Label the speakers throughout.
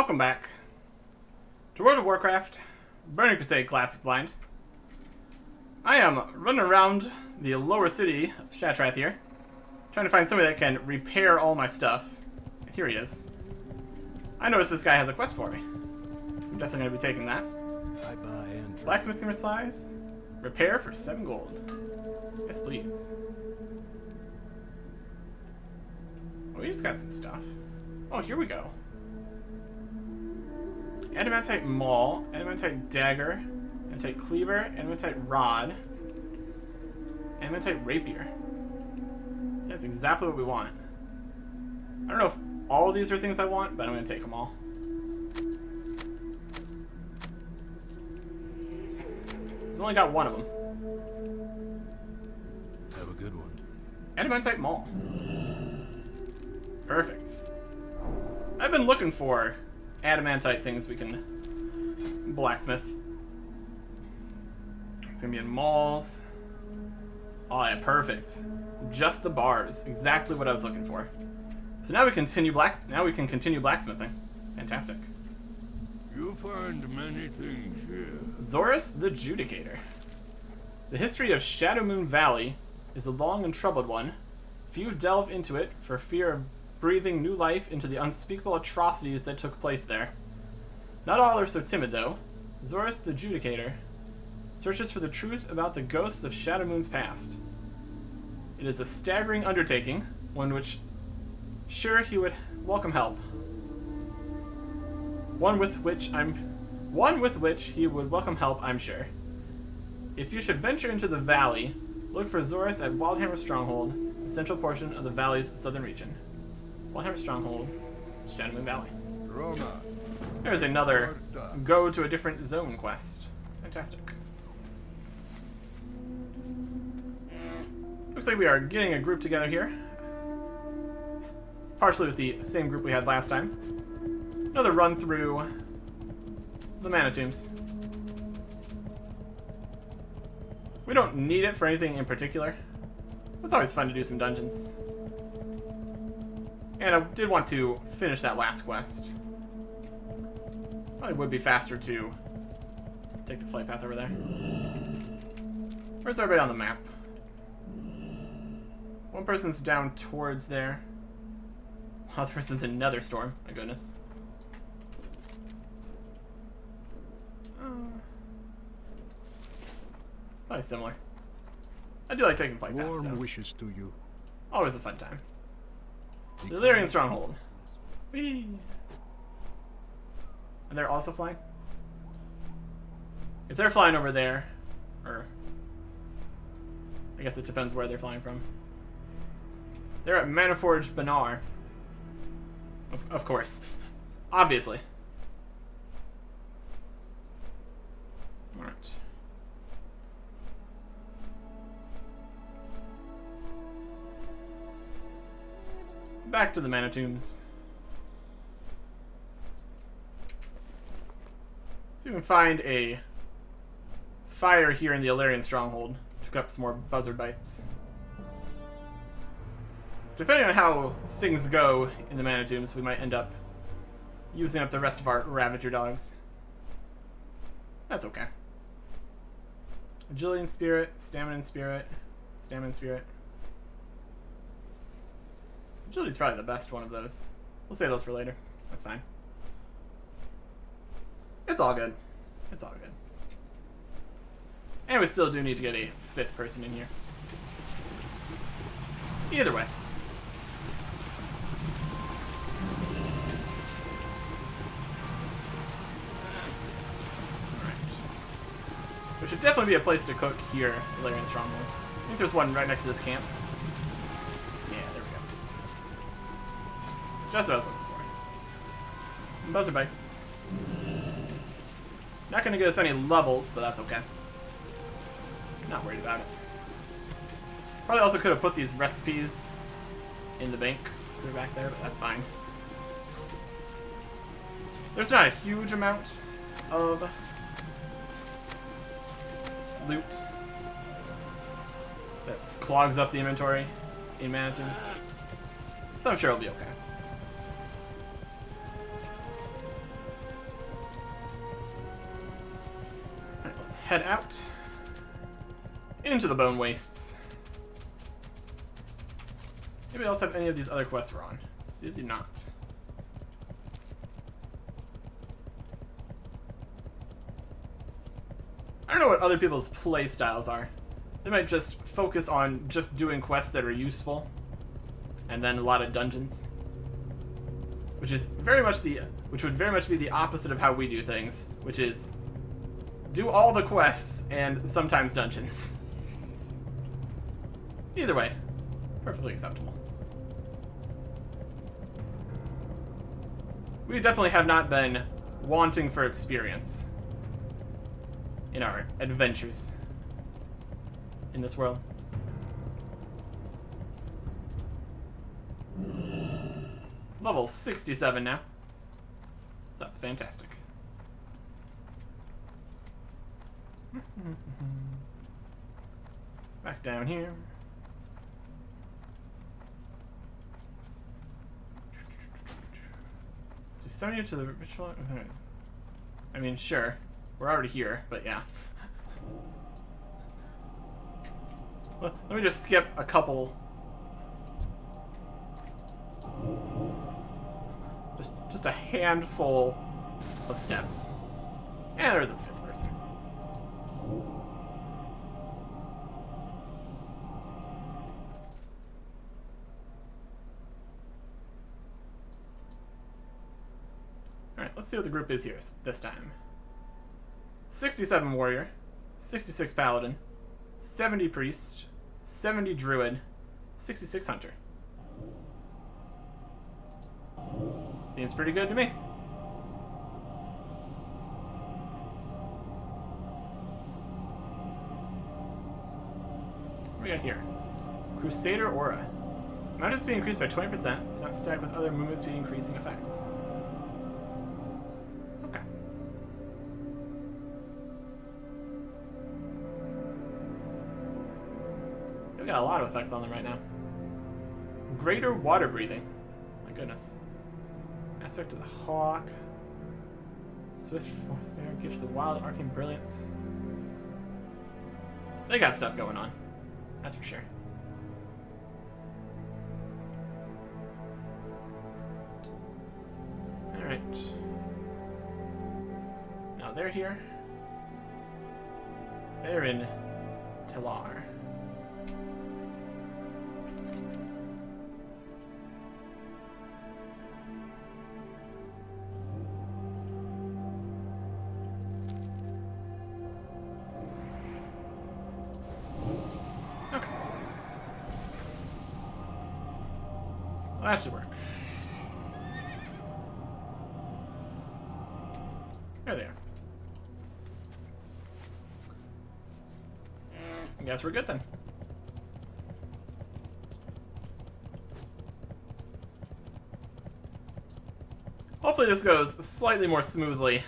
Speaker 1: welcome back to World of Warcraft, Burning Crusade Classic Blind. I am running around the lower city of Shattrath here, trying to find somebody that can repair all my stuff. Here he is. I noticed this guy has a quest for me. I'm definitely going to be taking that.
Speaker 2: I buy and
Speaker 1: Blacksmithing supplies. Repair for 7 gold. Yes, please. Oh, we just got some stuff. Oh, here we go. Adamantite maul, adamantite dagger, adamantite cleaver, adamantite rod, adamantite rapier. That's exactly what we want. I don't know if all of these are things I want, but I'm going to take them all. He's only got one of them.
Speaker 2: have a good one.
Speaker 1: Adamantite maul. Perfect. I've been looking for adamantite things we can blacksmith. It's gonna be in mauls. Oh yeah, perfect. Just the bars, exactly what I was looking for. So now we continue blacksmithing. Fantastic.
Speaker 2: You'll find many things here.
Speaker 1: Zorus the Judicator. The history of Shadowmoon Valley is a long and troubled one. Few delve into it for fear of breathing new life into the unspeakable atrocities that took place there. Not all are so timid, though. Zorus the Judicator searches for the truth about the ghosts of Shadowmoon's past. It is a staggering undertaking, one which sure he would welcome help. One with which he would welcome help, I'm sure. If you should venture into the valley, look for Zorus at Wildhammer Stronghold, the central portion of the valley's southern region. Wildhammer Stronghold, Shadowmoon Valley.
Speaker 2: Roma.
Speaker 1: There's another go to a different zone quest. Fantastic. Looks like we are getting a group together here. Partially with the same group we had last time. Another run through the mana tombs. We don't need it for anything in particular. It's always fun to do some dungeons. And I did want to finish that last quest. Probably would be faster to take the flight path over there. Where's everybody on the map? One person's down towards there. Other person's in Netherstorm. My goodness. Probably similar. I do like taking flight paths.
Speaker 2: Warm
Speaker 1: So.
Speaker 2: wishes to you.
Speaker 1: Always a fun time. The Illyrian Stronghold. Whee! And they're also flying? If they're flying over there, or I guess it depends where they're flying from. They're at Manaforge Banar. Of course. Obviously. Alright. Back to the mana tombs. See if we can find a fire here in the Illyrian Stronghold. Took up some more buzzard bites. Depending on how things go in the mana tombs, we might end up using up the rest of our Ravager dogs. That's okay. Agility and Spirit, Stamina and Spirit, Stamina and Spirit. Agility's probably the best one of those. We'll save those for later. That's fine. It's all good. It's all good. And we still do need to get a 5th person in here. Either way. Alright. There should definitely be a place to cook here, Illyrian Stronghold. I think there's one right next to this camp. Just what I was looking for. Buzzer bites. Not gonna get us any levels, but that's okay. Not worried about it. Probably also could have put these recipes in the bank. They're back there, but that's fine. There's not a huge amount of loot that clogs up the inventory in mana tombs. So I'm sure it'll be okay. head out into the Bone Wastes. Anybody else have any of these other quests we're on? They did not. I don't know what other people's play styles are. They might just focus on just doing quests that are useful, and then a lot of dungeons, which would very much be the opposite of how we do things, which is do all the quests and sometimes dungeons. Either way, perfectly acceptable. We definitely have not been wanting for experience in our adventures in this world. Level 67 now. So that's fantastic. Back down here. So send you to the ritual. I mean, sure. We're already here, but yeah. Let me just skip a couple. Just a handful of steps. And there's a fifth person. Alright, let's see what the group is here this time. 67 warrior, 66 paladin, 70 priest, 70 druid, 66 hunter. Seems pretty good to me. What do we got here? Crusader Aura. Amount of speed increased by 20%. It's not stacked with other movement speed increasing effects. Okay. We've got a lot of effects on them right now. Greater water breathing. My goodness. Aspect of the Hawk. Swift Force Bearer. Gift of the Wild. Arcane Brilliance. They got stuff going on. That's for sure. Alright. Now they're here. They're in Telar. Well, that should work. There they are. I guess we're good then. Hopefully this goes slightly more smoothly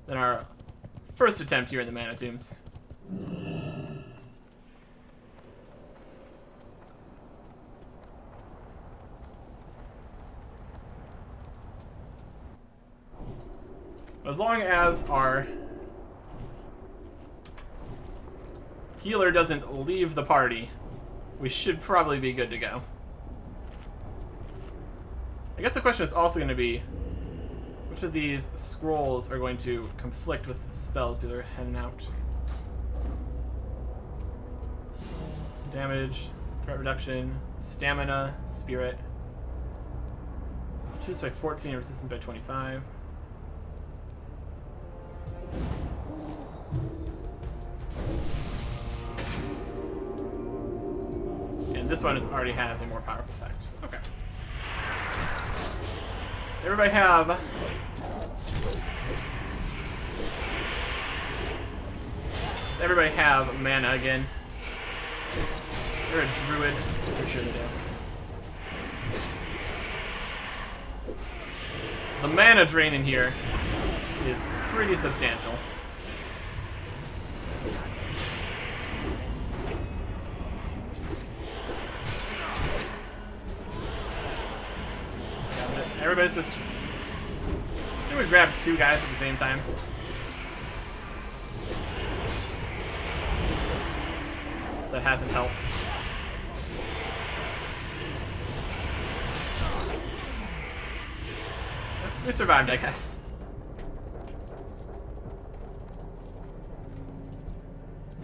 Speaker 1: than our first attempt here in the Mana Tombs. As long as our healer doesn't leave the party, we should probably be good to go. I guess the question is also going to be, which of these scrolls are going to conflict with the spells people are heading out? Damage, threat reduction, stamina, spirit. Choose by 14, resistance by 25. And this one already has a more powerful effect. Okay. So everybody have... Does everybody have mana again? They're a druid. I'm sure they do. The mana drain in here is pretty substantial. Everybody's just... I think we grab two guys at the same time. that hasn't helped. We survived, I guess.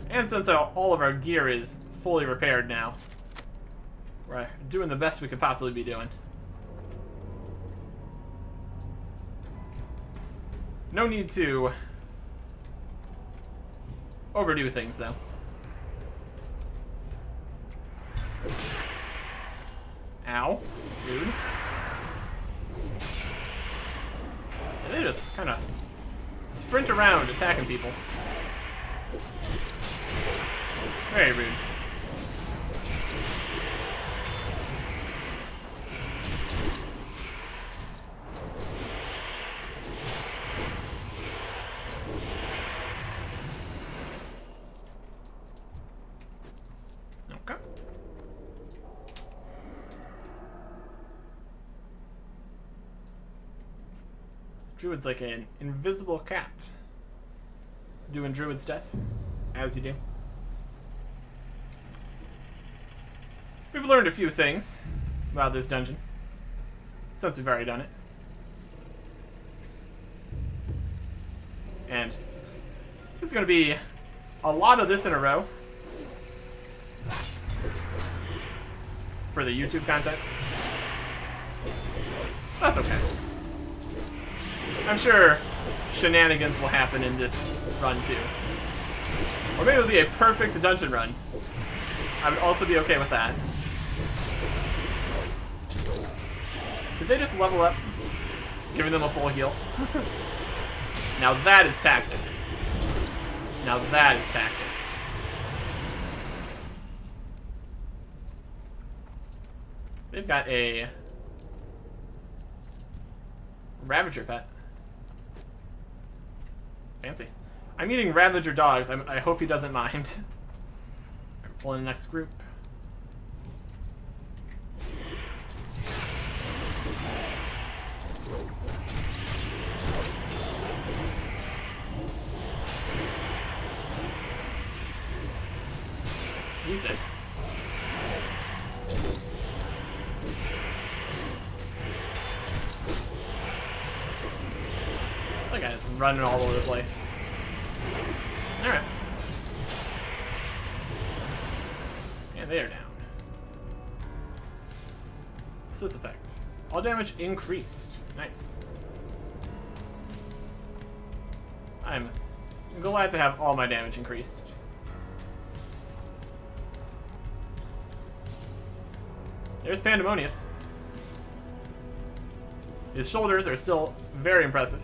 Speaker 1: And since all of our gear is fully repaired now, we're doing the best we could possibly be doing. No need to overdo things, though. Ow. Rude. And they just kind of sprint around attacking people. Very rude. Okay. Druid's like an invisible cat. Doing Druid stuff, as you do. We've learned a few things about this dungeon, since we've already done it. And this is going to be a lot of this in a row for the YouTube content. That's okay. I'm sure shenanigans will happen in this run too. Or maybe it'll be a perfect dungeon run. I would also be okay with that. Did they just level up? Giving them a full heal? Now that is tactics. Now that is tactics. They've got a Ravager pet. Fancy. I'm eating Ravager dogs. I hope he doesn't mind. I'm pulling the next group. He's dead. That guy's running all over the place. Alright. And they are down. What's this effect? All damage increased. Nice. I'm glad to have all my damage increased. There's Pandemonius. His shoulders are still very impressive.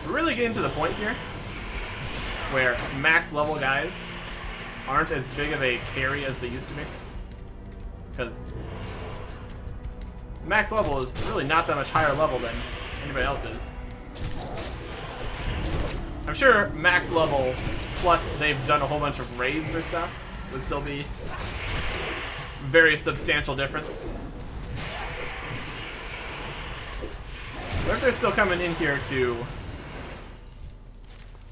Speaker 1: We're really getting to the point here where max level guys aren't as big of a carry as they used to be. Because max level is really not that much higher level than anybody else is. I'm sure max level plus they've done a whole bunch of raids or stuff would still be very substantial difference. What if they're still coming in here to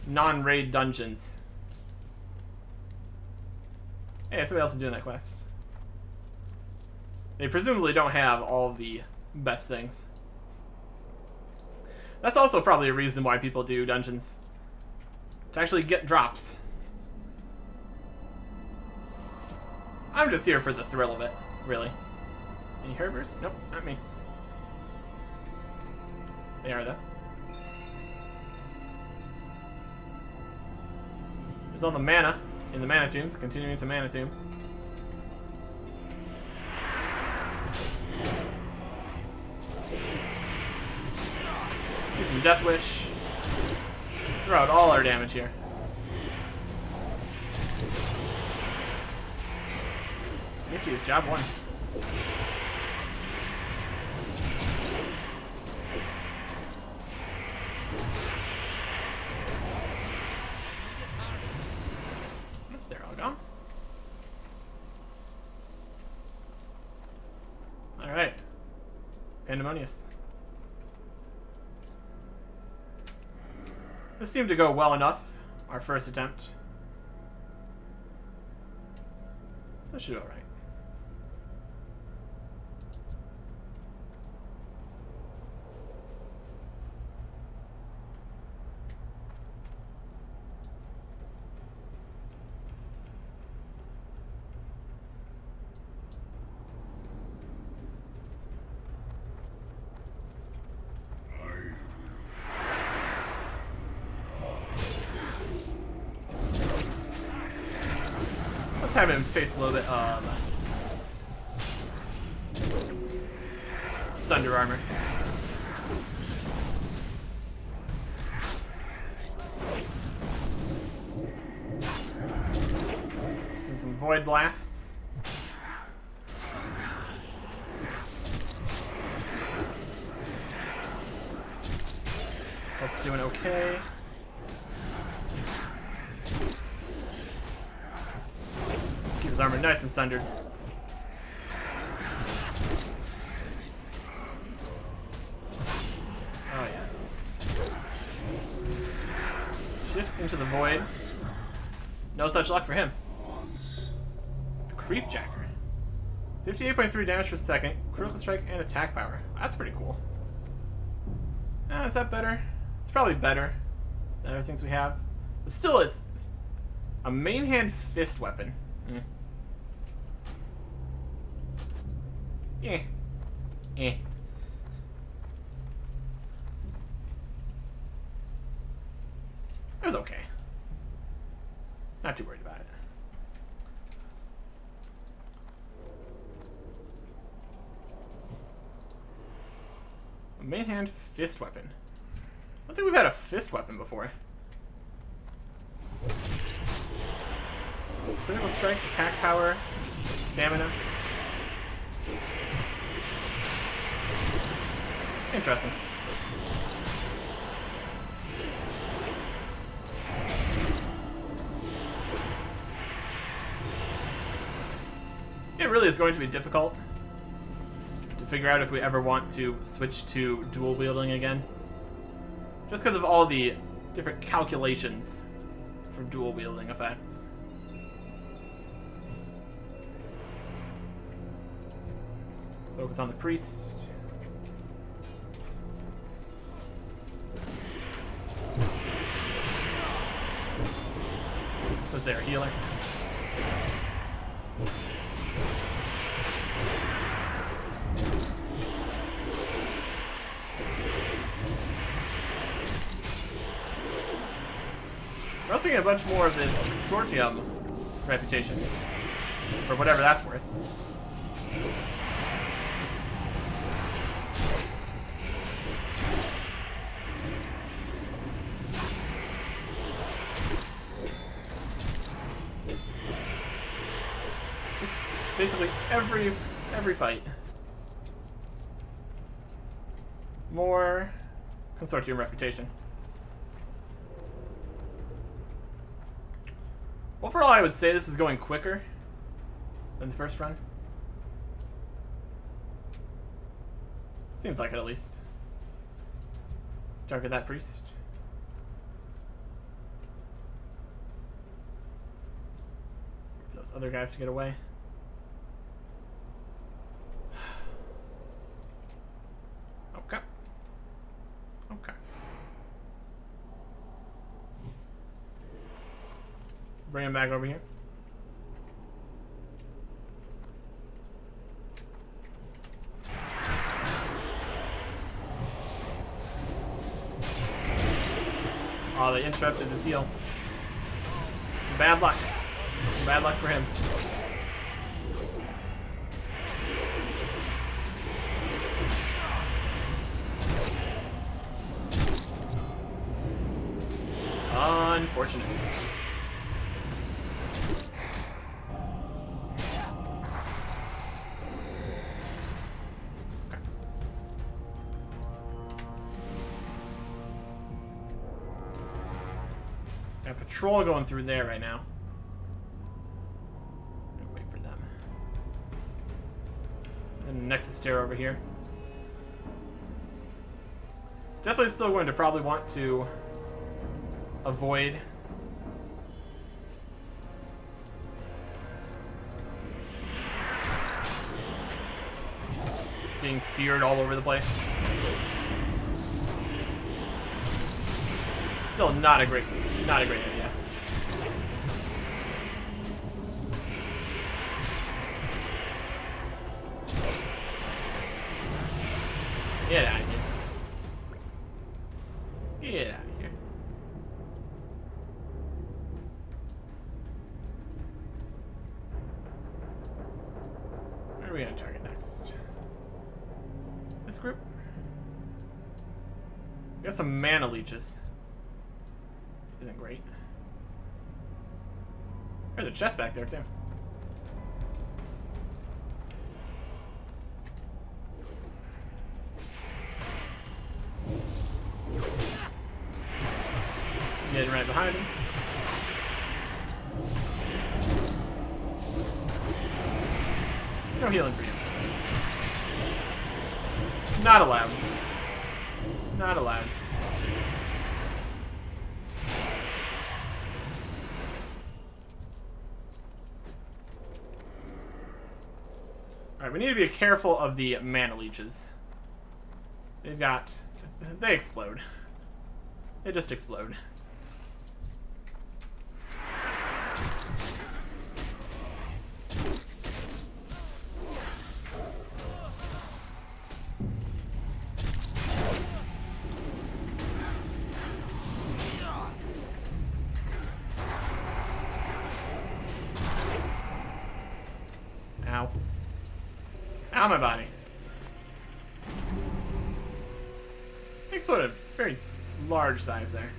Speaker 1: non-raid dungeons? Hey, somebody else is doing that quest. They presumably don't have all of the best things. That's also probably a reason why people do dungeons. To actually get drops. I'm just here for the thrill of it, really. Any herbers? Nope, not me. They are, though. There's all the mana in the mana tombs, continuing to mana tomb. Do some Death Wish. Throw out all our damage here. Safety is job one. There I'll go. Alright. Pandemonious. This seemed to go well enough. Our first attempt. So it should be alright. Have him taste a little bit of Thunder Armor. And some Void Blasts. That's doing okay. His armor nice and sundered. Oh yeah. Shifts into the void. No such luck for him. A Creep Jacker. 58.3 damage per second, critical strike, and attack power. That's pretty cool. Is that better? It's probably better than other things we have. But still, it's a main hand fist weapon. Eh. It was okay. Not too worried about it. A main hand fist weapon. I don't think we've had a fist weapon before. Critical strike, attack power, stamina. Interesting. It really is going to be difficult to figure out if we ever want to switch to dual wielding again. Just because of all the different calculations for dual wielding effects. Focus on the priest. So is there a healer? We're also getting a bunch more of this consortium reputation. For whatever that's worth. Basically every fight. More consortium reputation. Overall, I would say this is going quicker than the first run. Seems like it, at least. Target that priest. For those other guys to get away. Okay. Okay. Bring him back over here. Oh, they interrupted his heal. Bad luck. Bad luck for him. Unfortunate. Okay. Got a patrol going through there right now. Nexus Terror over here. Definitely still going to probably want to avoid being feared all over the place. Still not a great idea. Get out of here. Get out of here. Where are we gonna target next? This group? We got some mana leeches. Isn't great. There's a chest back there too. Getting right behind him. No healing for you. Not allowed. Not allowed. Alright, we need to be careful of the mana leeches. They explode. They just explode. Ow. Ow, my body. Exploded. Very large size there.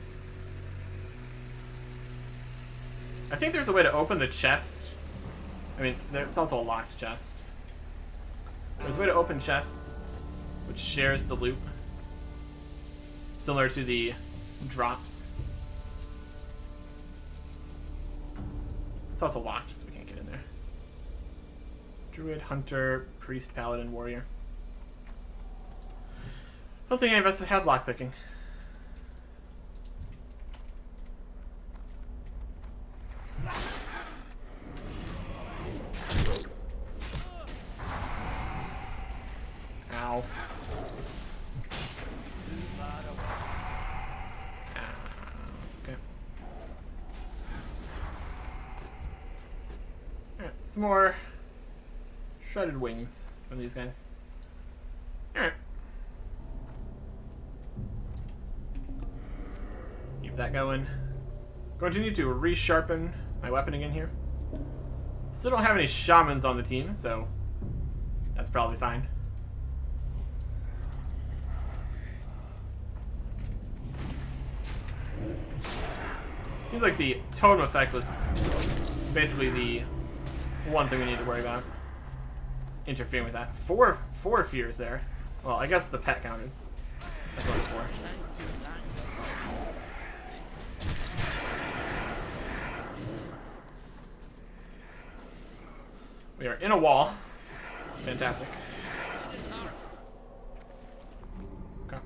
Speaker 1: I think there's a way to open the chest. I mean, it's also a locked chest. There's a way to open chests which shares the loot. Similar to the drops. It's also locked, so we can't get in there. Druid, Hunter, Priest, Paladin, Warrior. I don't think any of us have lockpicking. Ow. That's okay. Alright, some more shredded wings from these guys. Alright. Keep that going. Going to need to resharpen my weapon again here. Still don't have any shamans on the team, so that's probably fine. Seems like the totem effect was basically the one thing we need to worry about. Interfering with that. Four fears there. Well, I guess the pet counted. That's only 4. We are in a wall. Fantastic. Okay.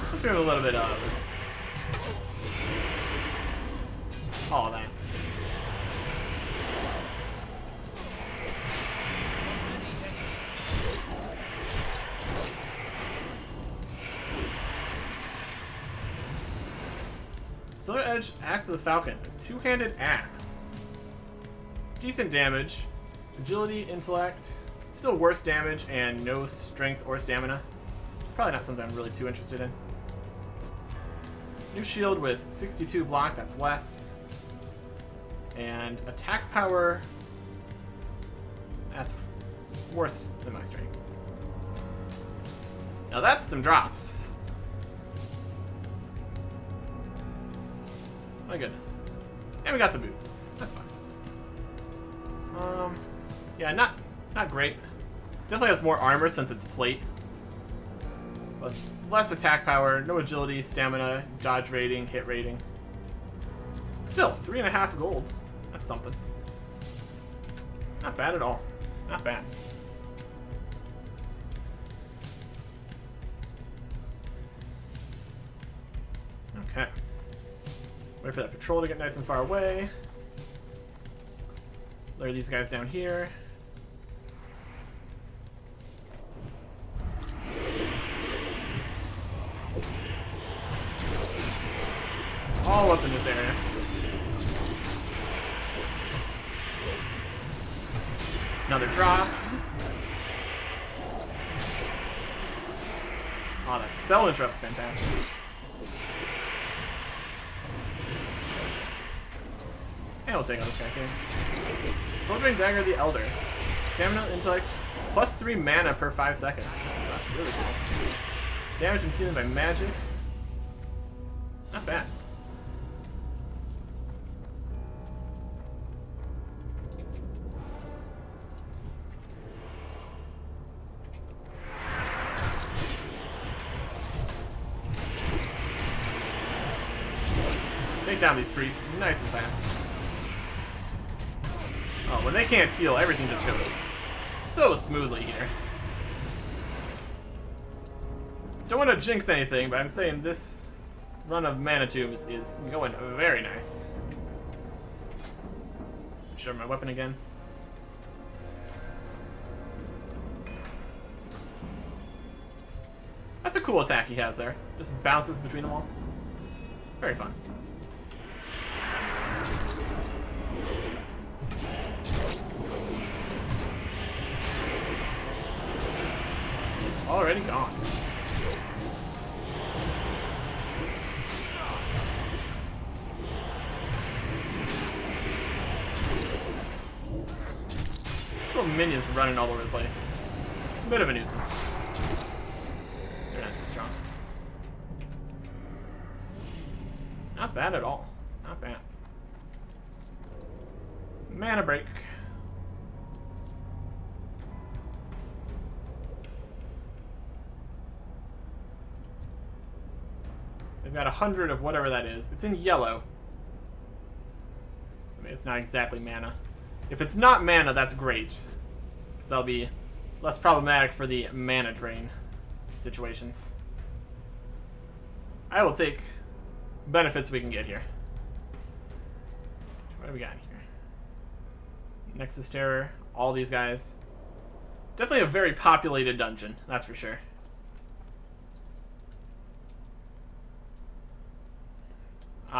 Speaker 1: Let's do a little bit of all that. Silver Edge Axe of the Falcon. Two-handed axe. Decent damage. Agility, intellect. Still worse damage and no strength or stamina. It's probably not something I'm really too interested in. New shield with 62 block, that's less. And attack power, that's worse than my strength. Now that's some drops. My goodness. And we got the boots. That's fine. Yeah, not great. Definitely has more armor since it's plate. But less attack power, no agility, stamina, dodge rating, hit rating. Still, 3.5 gold. That's something. Not bad at all. Not bad. Okay. Wait for that patrol to get nice and far away. Lure these guys down here. All up in this area. Another drop. Oh, that spell interrupt's fantastic. And we'll take on this guy too. Soldiering Dagger the Elder. Stamina, intellect, +3 mana per 5 seconds. That's really cool. Damage and healing by magic. Not bad. Take down these priests nice and fast. Oh, when they can't heal, everything just goes so smoothly here. Don't want to jinx anything, but I'm saying this run of Mana Tombs is going very nice. Show my weapon again. That's a cool attack he has there. Just bounces between them all. Very fun. It's already gone. These little minions running all over the place. A bit of a nuisance. They're not so strong. Not bad at all. Not bad. Mana break. They've got 100 of whatever that is. It's in yellow. I mean, it's not exactly mana. If it's not mana, that's great. Because that'll be less problematic for the mana drain situations. I will take benefits we can get here. What do we got here? Nexus Terror, all these guys. Definitely a very populated dungeon, that's for sure.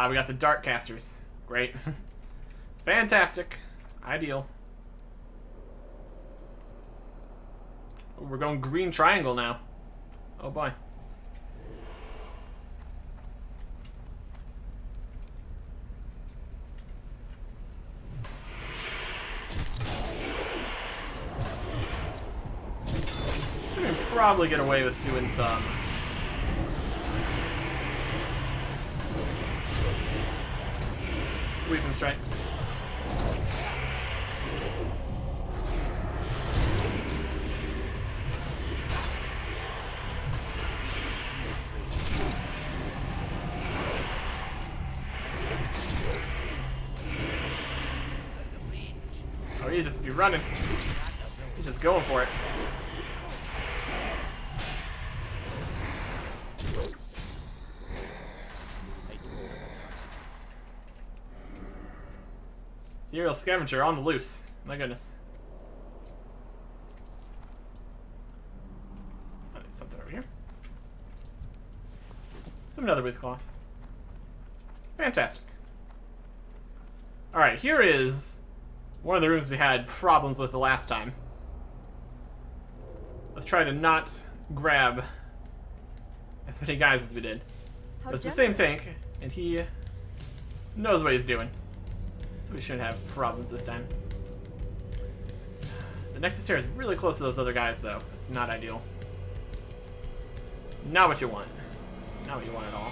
Speaker 1: We got the Dark Casters. Great. Fantastic. Ideal. We're going green triangle now. Oh boy. We can probably get away with doing some sweeping strikes. Oh, you just be running. You're just going for it. The aerial scavenger on the loose. My goodness. Oh, there's something over here. Another with cloth. Fantastic. Alright, here is one of the rooms we had problems with the last time. Let's try to not grab as many guys as we did. But it's the same tank, and he knows what he's doing. So we shouldn't have problems this time. The Nexus Terror is really close to those other guys, though. It's not ideal. Not what you want. Not what you want at all.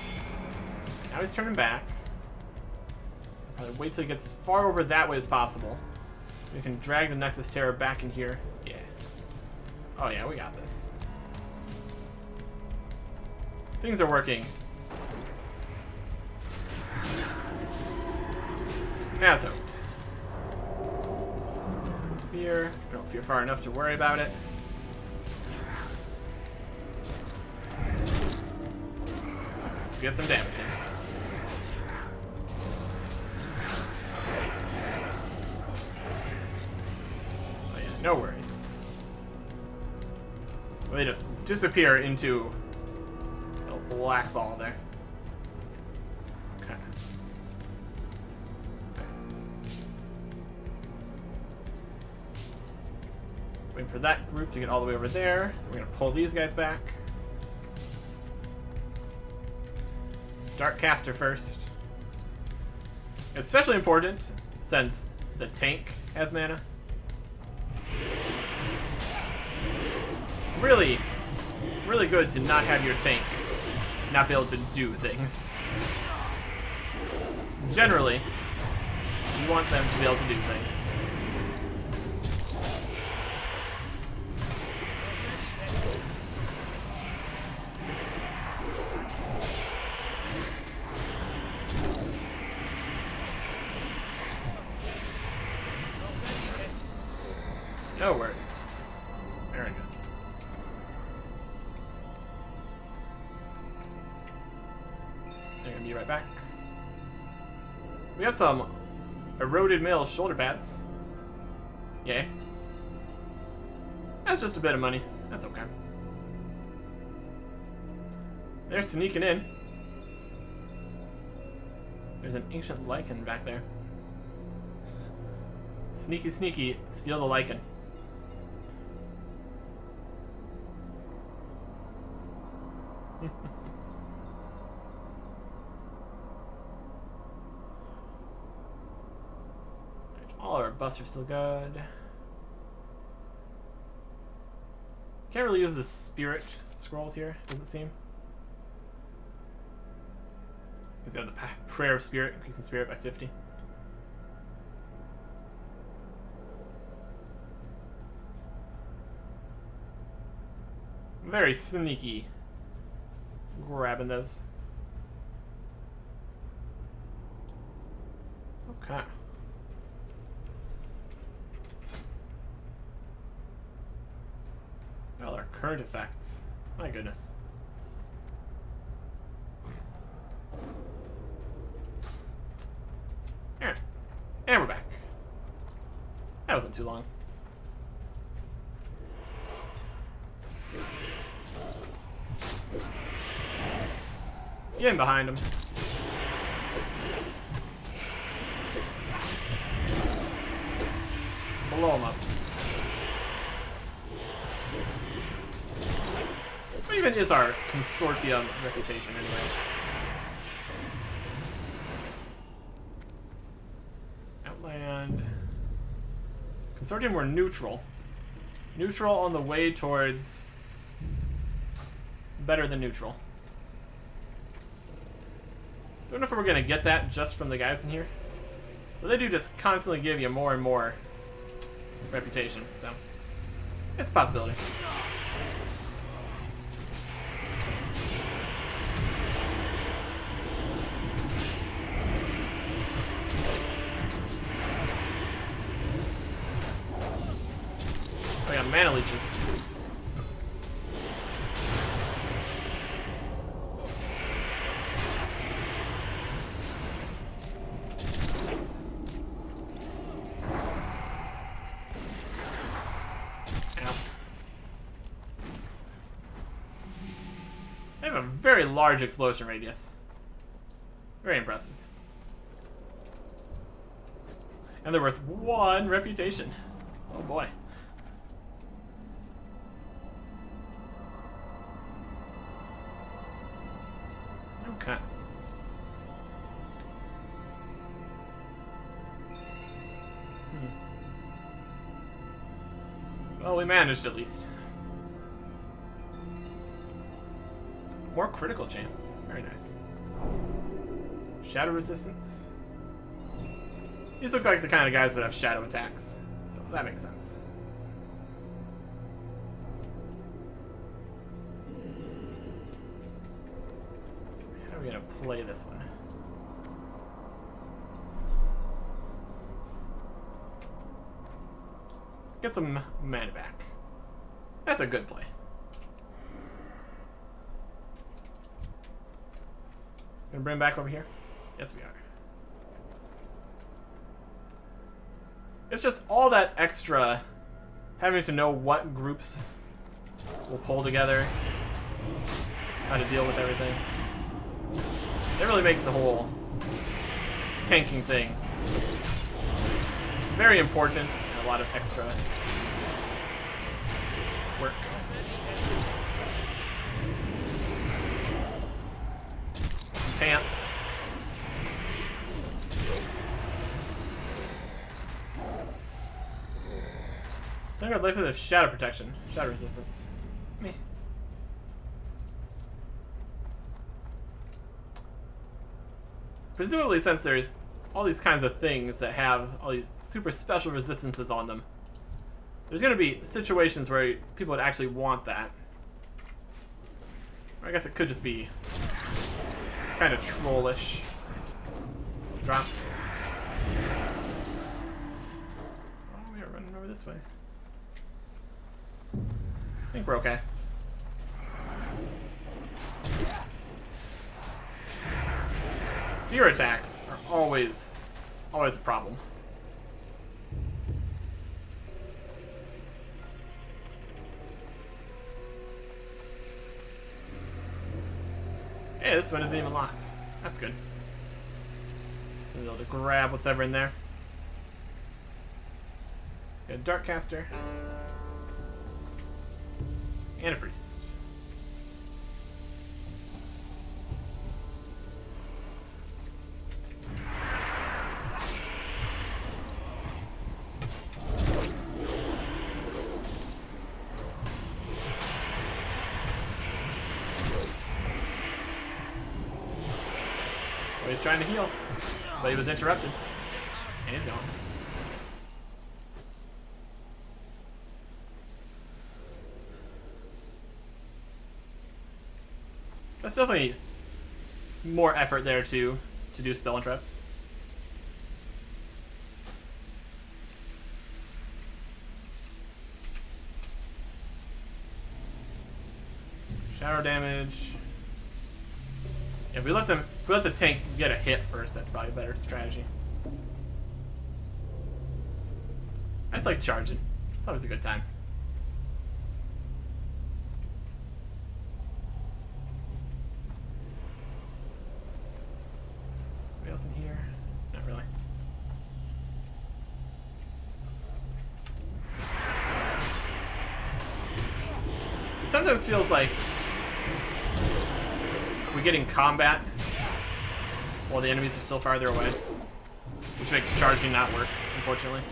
Speaker 1: Now he's turning back. Probably wait till he gets as far over that way as possible. We can drag the Nexus Terror back in here. Yeah. Oh yeah, we got this. Things are working. As hoped. Fear. I don't fear far enough to worry about it. Let's get some damage in. Oh yeah, no worries. Well, they just disappear into a black ball there. Okay. Waiting for that group to get all the way over there. We're gonna pull these guys back. Dark Caster first. Especially important since the tank has mana. Really, really good to not have your tank not be able to do things. Generally, you want them to be able to do things. No worries. Very good. They're gonna be right back. We got some eroded male shoulder pads. Yay. That's just a bit of money. That's okay. They're sneaking in. There's an ancient lichen back there. Sneaky, sneaky, steal the lichen. All our buffs are still good. Can't really use the spirit scrolls here, does it seem? Because we have the prayer of spirit, increasing spirit by 50. Very sneaky. Grabbing those. Okay. Well, our current effects. My goodness. Alright. And we're back. That wasn't too long. Get in behind him. Blow him up. What even is our consortium reputation, anyways? Outland. Consortium, we're neutral. Neutral on the way towards better than neutral. Don't know if we're gonna get that just from the guys in here, but they do just constantly give you more and more reputation, so it's a possibility. Oh yeah, mana leeches. They have a very large explosion radius. Very impressive. And they're worth 1 reputation. Oh boy. Okay. Well, we managed at least. More critical chance. Very nice. Shadow resistance. These look like the kind of guys who would have shadow attacks, so that makes sense. How are we gonna play this one? Get some mana back. That's a good play. Gonna bring him back over here? Yes, we are. It's just all that extra having to know what groups will pull together, how to deal with everything. It really makes the whole tanking thing very important and a lot of extra work. Some pants. I think I'd like for the shadow protection, shadow resistance. Me. Presumably, since there's all these kinds of things that have all these super special resistances on them, there's going to be situations where people would actually want that. Or I guess it could just be kind of trollish drops. Oh, we are running over this way. I think we're okay. Fear attacks are always a problem. Hey, this one isn't even locked. That's good. Be able to grab what's ever in there. Got a Darkcaster. And a priest. Well, he's trying to heal, but he was interrupted. And he's gone. That's definitely more effort there to do spell interrupts. Shadow damage. Yeah, if we let the tank get a hit first, that's probably a better strategy. I just like charging. It's always a good time. In here? Not really. It sometimes feels like we get in combat while the enemies are still farther away, which makes charging not work, unfortunately.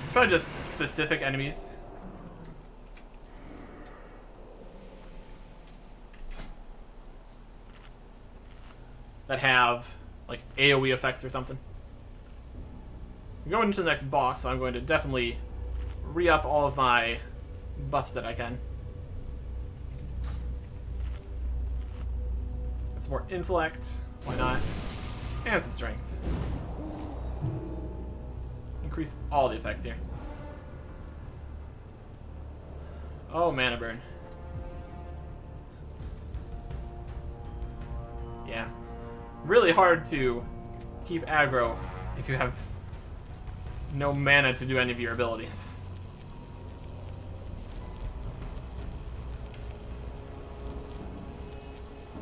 Speaker 1: It's probably just specific enemies. That have like AoE effects or something. I'm going into the next boss, so I'm going to definitely re-up all of my buffs that I can. Get some more intellect, why not? And some strength. Increase all the effects here. Oh, mana burn. Yeah. Really hard to keep aggro if you have no mana to do any of your abilities.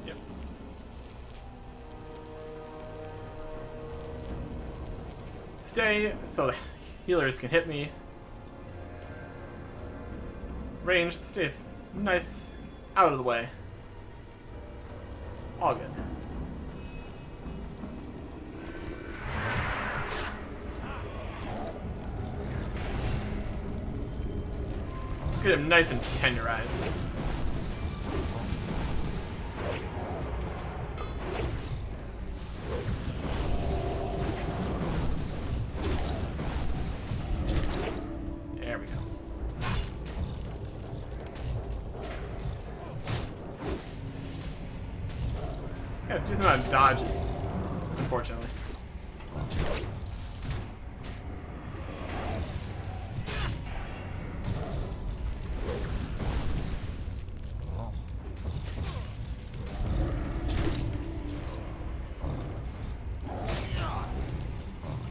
Speaker 1: Yep. Stay so the healers can hit me. Range, stay nice out of the way. All good. Get him nice and tenderized. Yeah, decent amount of dodges, unfortunately.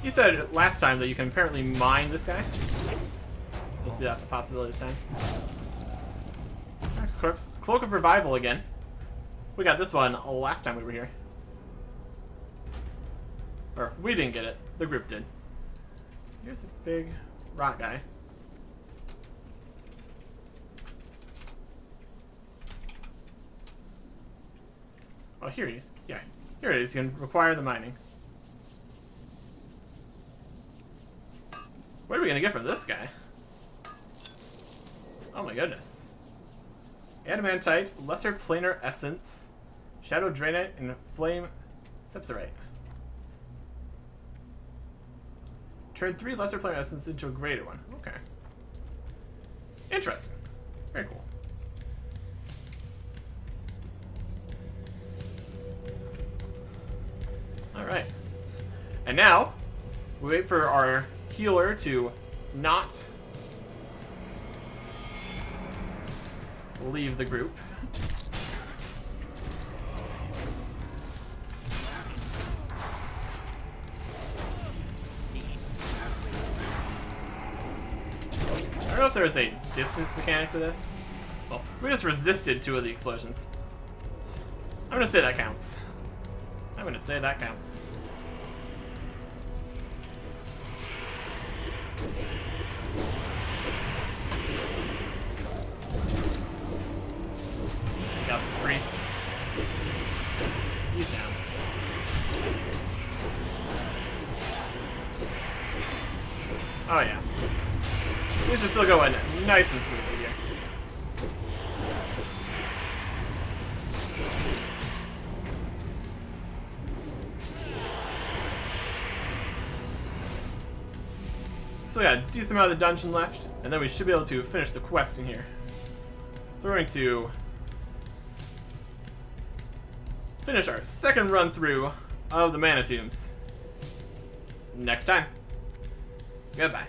Speaker 1: He said last time that you can apparently mine this guy. So we'll see that's a possibility this time. Next corpse. Cloak of Revival again. We got this one last time we were here. Or, we didn't get it. The group did. Here's a big rock guy. Oh, here he is. Yeah, here it is. You can require the mining. What are we gonna get from this guy? Oh my goodness. Adamantite, Lesser Planar Essence, Shadow Draenite, and Flame Sepsirite. Turn 3 Lesser Planar Essence into a greater one. Okay. Interesting. Very cool. Alright. And now, we wait for our healer to not leave the group. I don't know if there's a distance mechanic to this. Well, we just resisted 2 of the explosions. I'm gonna say that counts. I'm gonna say that counts. Got this priest. He's down. Oh yeah. These are still going nice and smoothly here. So yeah, decent amount of the dungeon left, and then we should be able to finish the quest in here. So we're going to finish our second run through of the Mana Tombs next time. Goodbye.